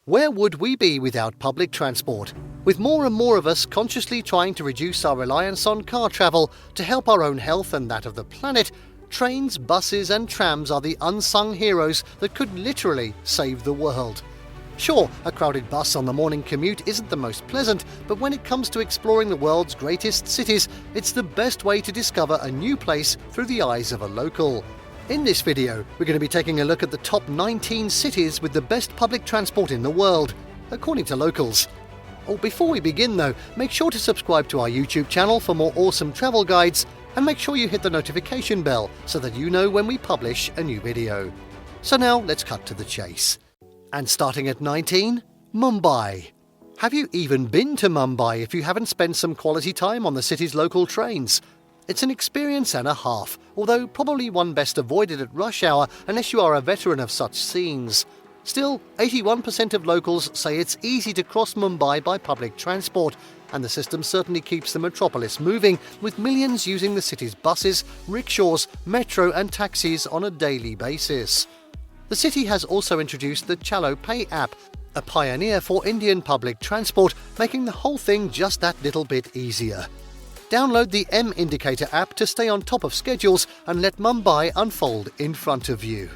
Where would we be without public transport? With more and more of us consciously trying to reduce our reliance on car travel to help our own health and that of the planet, trains, buses and trams are the unsung heroes that could literally save the world. Sure, a crowded bus on the morning commute isn't the most pleasant, but when it comes to exploring the world's greatest cities, it's the best way to discover a new place through the eyes of a local. In this video, we're going to be taking a look at the top 19 cities with the best public transport in the world, according to locals. Oh, before we begin though, make sure to subscribe to our YouTube channel for more awesome travel guides, and make sure you hit the notification bell so that you know when we publish a new video. So now let's cut to the chase. And starting at 19, Mumbai. Have you even been to Mumbai if you haven't spent some quality time on the city's local trains? It's an experience and a half, although probably one best avoided at rush hour unless you are a veteran of such scenes. Still, 81% of locals say it's easy to cross Mumbai by public transport, and the system certainly keeps the metropolis moving, with millions using the city's buses, rickshaws, metro and taxis on a daily basis. The city has also introduced the Chalo Pay app, a pioneer for Indian public transport, making the whole thing just that little bit easier. Download the M Indicator app to stay on top of schedules and let Mumbai unfold in front of you.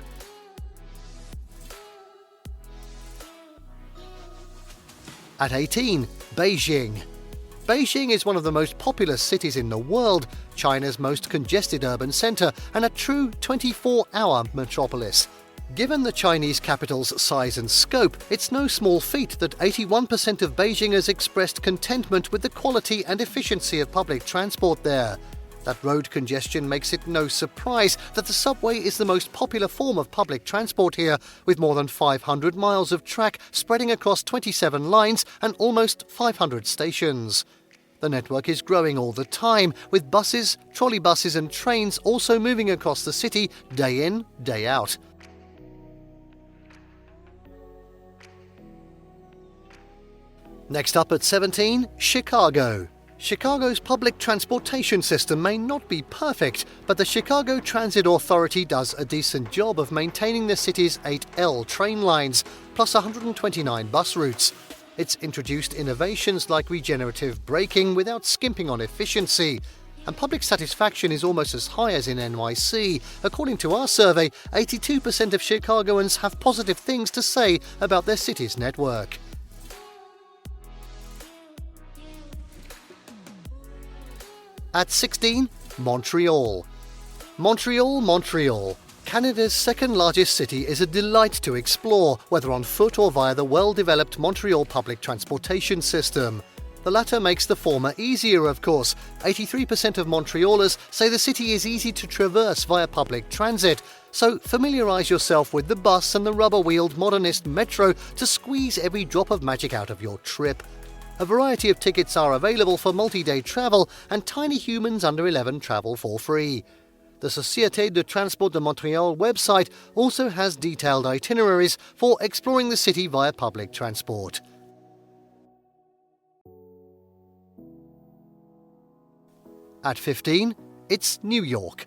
At 18, Beijing. Beijing is one of the most populous cities in the world, China's most congested urban centre, and a true 24-hour metropolis. Given the Chinese capital's size and scope, it's no small feat that 81% of Beijingers expressed contentment with the quality and efficiency of public transport there. That road congestion makes it no surprise that the subway is the most popular form of public transport here, with more than 500 miles of track spreading across 27 lines and almost 500 stations. The network is growing all the time, with buses, trolleybuses and trains also moving across the city day in, day out. Next up at 17, Chicago. Chicago's public transportation system may not be perfect, but the Chicago Transit Authority does a decent job of maintaining the city's 8L train lines, plus 129 bus routes. It's introduced innovations like regenerative braking without skimping on efficiency. And public satisfaction is almost as high as in NYC. According to our survey, 82% of Chicagoans have positive things to say about their city's network. At 16, Montreal. Montreal. Canada's second largest city is a delight to explore, whether on foot or via the well-developed Montreal public transportation system. The latter makes the former easier, of course. 83% of Montrealers say the city is easy to traverse via public transit, so familiarise yourself with the bus and the rubber-wheeled modernist metro to squeeze every drop of magic out of your trip. A variety of tickets are available for multi-day travel, and tiny humans under 11 travel for free. The Société de Transport de Montréal website also has detailed itineraries for exploring the city via public transport. At 15, it's New York.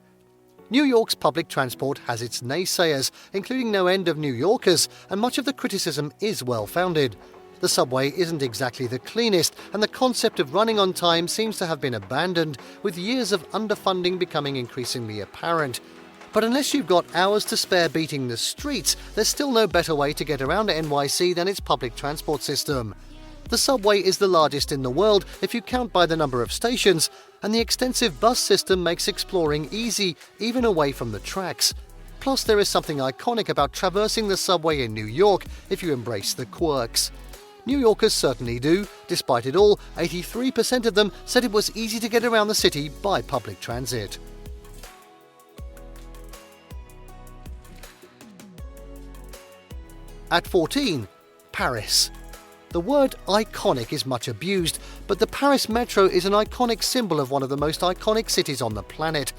New York's public transport has its naysayers, including no end of New Yorkers, and much of the criticism is well-founded. The subway isn't exactly the cleanest, and the concept of running on time seems to have been abandoned, with years of underfunding becoming increasingly apparent. But unless you've got hours to spare beating the streets, there's still no better way to get around NYC than its public transport system. The subway is the largest in the world if you count by the number of stations, and the extensive bus system makes exploring easy, even away from the tracks. Plus, there is something iconic about traversing the subway in New York if you embrace the quirks. New Yorkers certainly do. Despite it all, 83% of them said it was easy to get around the city by public transit. At 14, Paris. The word iconic is much abused, but the Paris Metro is an iconic symbol of one of the most iconic cities on the planet.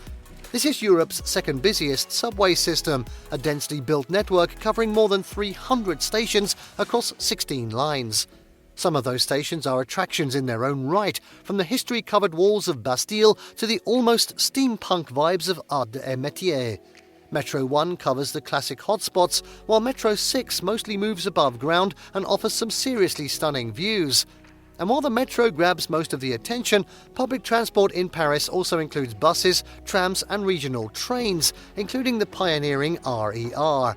This is Europe's second busiest subway system, a densely built network covering more than 300 stations across 16 lines. Some of those stations are attractions in their own right, from the history-covered walls of Bastille to the almost steampunk vibes of Art des Métiers. Metro 1 covers the classic hotspots, while Metro 6 mostly moves above ground and offers some seriously stunning views. And while the Metro grabs most of the attention, public transport in Paris also includes buses, trams and regional trains, including the pioneering RER.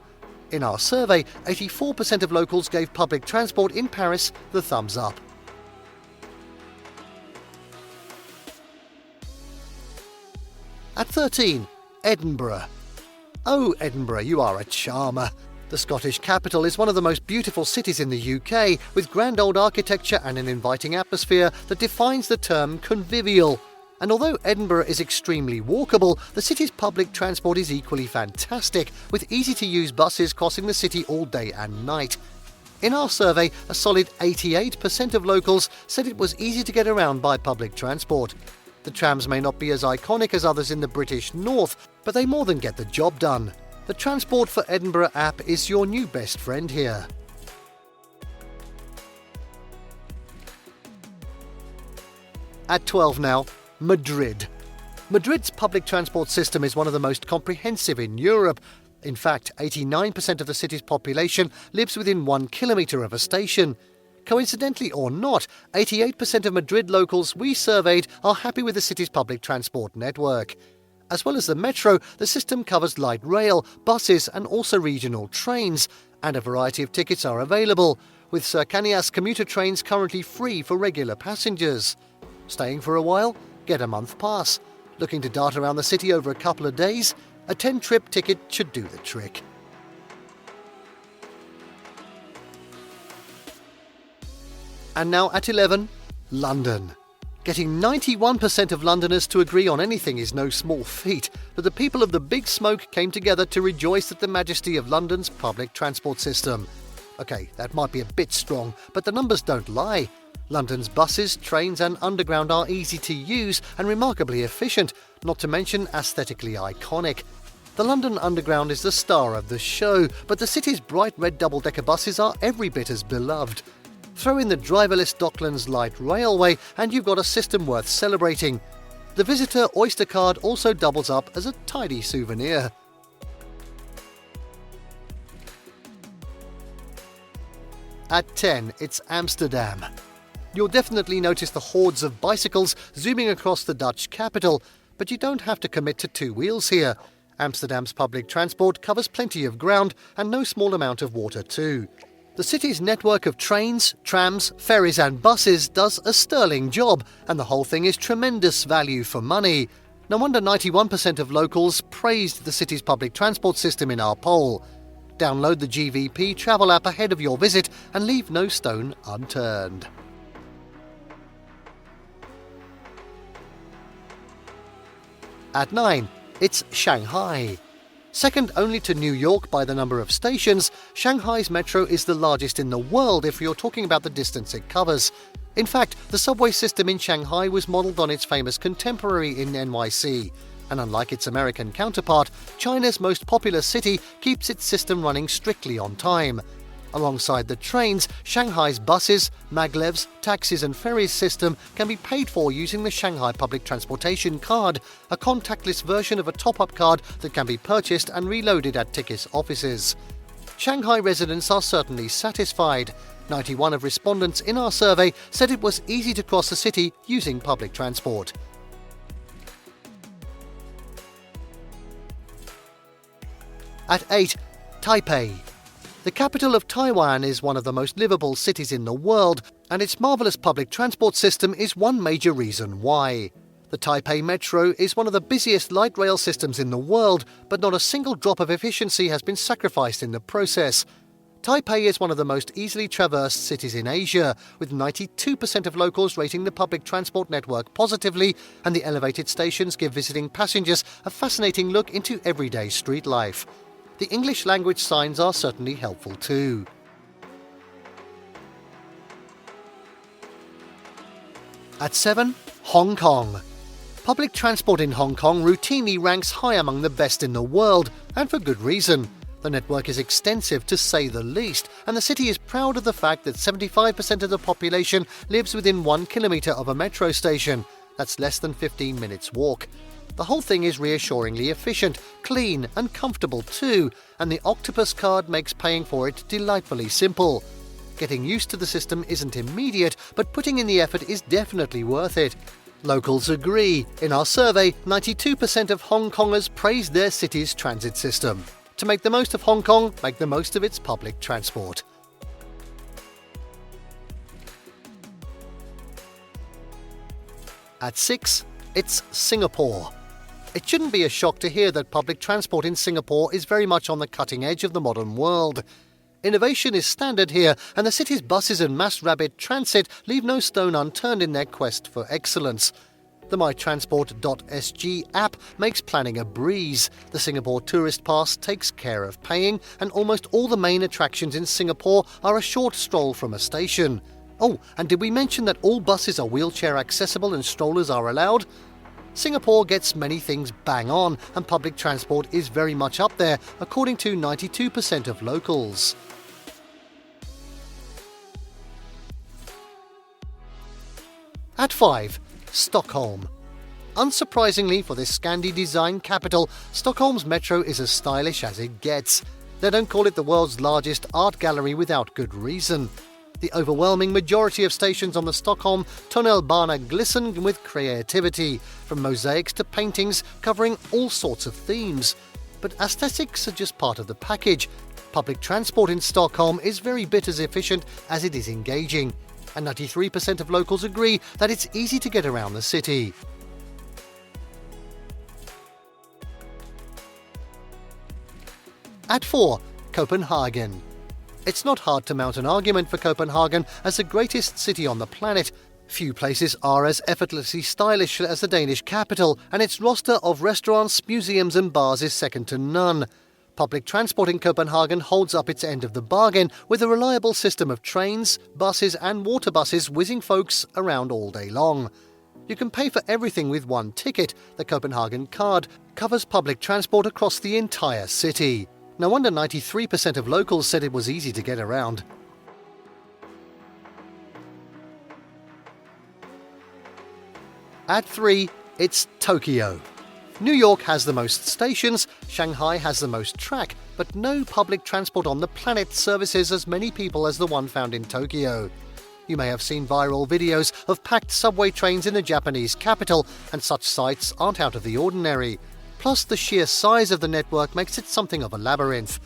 In our survey, 84% of locals gave public transport in Paris the thumbs up. At 13, Edinburgh. Oh, Edinburgh, you are a charmer. The Scottish capital is one of the most beautiful cities in the UK, with grand old architecture and an inviting atmosphere that defines the term convivial. And although Edinburgh is extremely walkable, the city's public transport is equally fantastic, with easy-to-use buses crossing the city all day and night. In our survey, a solid 88% of locals said it was easy to get around by public transport. The trams may not be as iconic as others in the British North, but they more than get the job done. The Transport for Edinburgh app is your new best friend here. At 12 now, Madrid. Madrid's public transport system is one of the most comprehensive in Europe. In fact, 89% of the city's population lives within 1 kilometre of a station. Coincidentally or not, 88% of Madrid locals we surveyed are happy with the city's public transport network. As well as the metro, the system covers light rail, buses and also regional trains, and a variety of tickets are available, with Cercanías commuter trains currently free for regular passengers. Staying for a while? Get a month pass. Looking to dart around the city over a couple of days? A 10-trip ticket should do the trick. And now at 11, London. Getting 91% of Londoners to agree on anything is no small feat, but the people of the Big Smoke came together to rejoice at the majesty of London's public transport system. Okay, that might be a bit strong, but the numbers don't lie. London's buses, trains and underground are easy to use and remarkably efficient, not to mention aesthetically iconic. The London Underground is the star of the show, but the city's bright red double-decker buses are every bit as beloved. Throw in the driverless Docklands Light Railway and you've got a system worth celebrating. The visitor Oyster card also doubles up as a tidy souvenir. At 10, it's Amsterdam. You'll definitely notice the hordes of bicycles zooming across the Dutch capital, but you don't have to commit to 2 wheels here. Amsterdam's public transport covers plenty of ground and no small amount of water too. The city's network of trains, trams, ferries and buses does a sterling job, and the whole thing is tremendous value for money. No wonder 91% of locals praised the city's public transport system in our poll. Download the GVP travel app ahead of your visit and leave no stone unturned. At 9, it's Shanghai. Second only to New York by the number of stations, Shanghai's metro is the largest in the world if you're talking about the distance it covers. In fact, the subway system in Shanghai was modelled on its famous contemporary in NYC, and unlike its American counterpart, China's most populous city keeps its system running strictly on time. Alongside the trains, Shanghai's buses, maglevs, taxis and ferries system can be paid for using the Shanghai Public Transportation Card, a contactless version of a top-up card that can be purchased and reloaded at ticket offices. Shanghai residents are certainly satisfied. 91 of respondents in our survey said it was easy to cross the city using public transport. At 8, Taipei. The capital of Taiwan is one of the most livable cities in the world, and its marvellous public transport system is one major reason why. The Taipei Metro is one of the busiest light rail systems in the world, but not a single drop of efficiency has been sacrificed in the process. Taipei is one of the most easily traversed cities in Asia, with 92% of locals rating the public transport network positively, and the elevated stations give visiting passengers a fascinating look into everyday street life. The English language signs are certainly helpful too. At 7, Hong Kong. Public transport in Hong Kong routinely ranks high among the best in the world, and for good reason. The network is extensive to say the least, and the city is proud of the fact that 75% of the population lives within 1 kilometre of a metro station. That's less than 15 minutes walk. The whole thing is reassuringly efficient, clean and comfortable too, and the Octopus card makes paying for it delightfully simple. Getting used to the system isn't immediate, but putting in the effort is definitely worth it. Locals agree. In our survey, 92% of Hong Kongers praised their city's transit system. To make the most of Hong Kong, make the most of its public transport. At 6, it's Singapore. It shouldn't be a shock to hear that public transport in Singapore is very much on the cutting edge of the modern world. Innovation is standard here, and the city's buses and mass rapid transit leave no stone unturned in their quest for excellence. The mytransport.sg app makes planning a breeze. The Singapore Tourist Pass takes care of paying, and almost all the main attractions in Singapore are a short stroll from a station. Oh, and did we mention that all buses are wheelchair accessible and strollers are allowed? Singapore gets many things bang on, and public transport is very much up there, according to 92% of locals. At 5, Stockholm. Unsurprisingly for this Scandi design capital, Stockholm's metro is as stylish as it gets. They don't call it the world's largest art gallery without good reason. The overwhelming majority of stations on the Stockholm tunnelbana glisten with creativity, from mosaics to paintings covering all sorts of themes. But aesthetics are just part of the package. Public transport in Stockholm is very bit as efficient as it is engaging, and 93% of locals agree that it's easy to get around the city. At 4, Copenhagen. It's not hard to mount an argument for Copenhagen as the greatest city on the planet. Few places are as effortlessly stylish as the Danish capital, and its roster of restaurants, museums and bars is second to none. Public transport in Copenhagen holds up its end of the bargain with a reliable system of trains, buses and water buses whizzing folks around all day long. You can pay for everything with one ticket. The Copenhagen card covers public transport across the entire city. No wonder 93% of locals said it was easy to get around. At 3, it's Tokyo. New York has the most stations, Shanghai has the most track, but no public transport on the planet services as many people as the one found in Tokyo. You may have seen viral videos of packed subway trains in the Japanese capital, and such sights aren't out of the ordinary. Plus, the sheer size of the network makes it something of a labyrinth.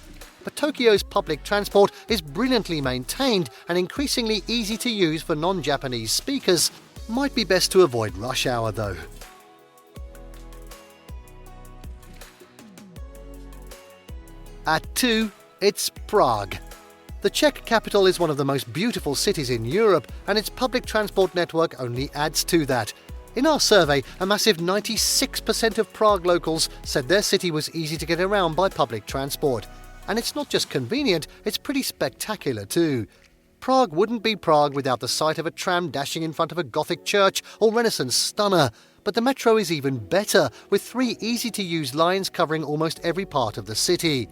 But Tokyo's public transport is brilliantly maintained and increasingly easy to use for non-Japanese speakers. Might be best to avoid rush hour though. At 2, it's Prague. The Czech capital is one of the most beautiful cities in Europe, and its public transport network only adds to that. In our survey, a massive 96% of Prague locals said their city was easy to get around by public transport. And it's not just convenient, it's pretty spectacular too. Prague wouldn't be Prague without the sight of a tram dashing in front of a Gothic church or Renaissance stunner. But the metro is even better, with 3 easy-to-use lines covering almost every part of the city.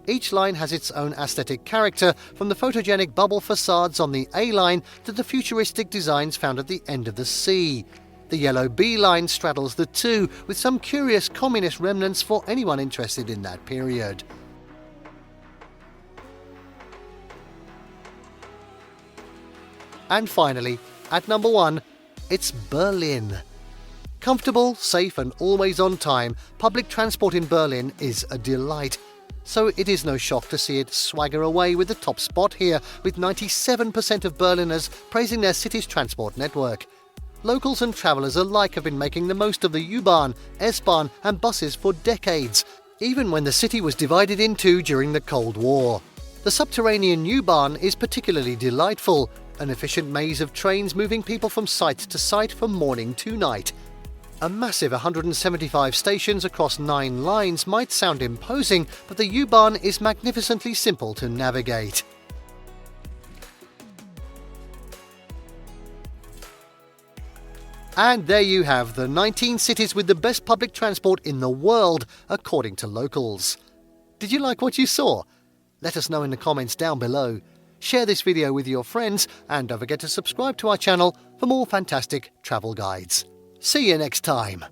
Each line has its own aesthetic character, from the photogenic bubble facades on the A line to the futuristic designs found at the end of the C. The yellow B line straddles the two, with some curious communist remnants for anyone interested in that period. And finally, at number 1, it's Berlin. Comfortable, safe and always on time, public transport in Berlin is a delight. So it is no shock to see it swagger away with the top spot here, with 97% of Berliners praising their city's transport network. Locals and travellers alike have been making the most of the U-Bahn, S-Bahn and buses for decades, even when the city was divided in two during the Cold War. The subterranean U-Bahn is particularly delightful, an efficient maze of trains moving people from site to site from morning to night. A massive 175 stations across 9 lines might sound imposing, but the U-Bahn is magnificently simple to navigate. And there you have the 19 cities with the best public transport in the world, according to locals. Did you like what you saw? Let us know in the comments down below. Share this video with your friends, and don't forget to subscribe to our channel for more fantastic travel guides. See you next time.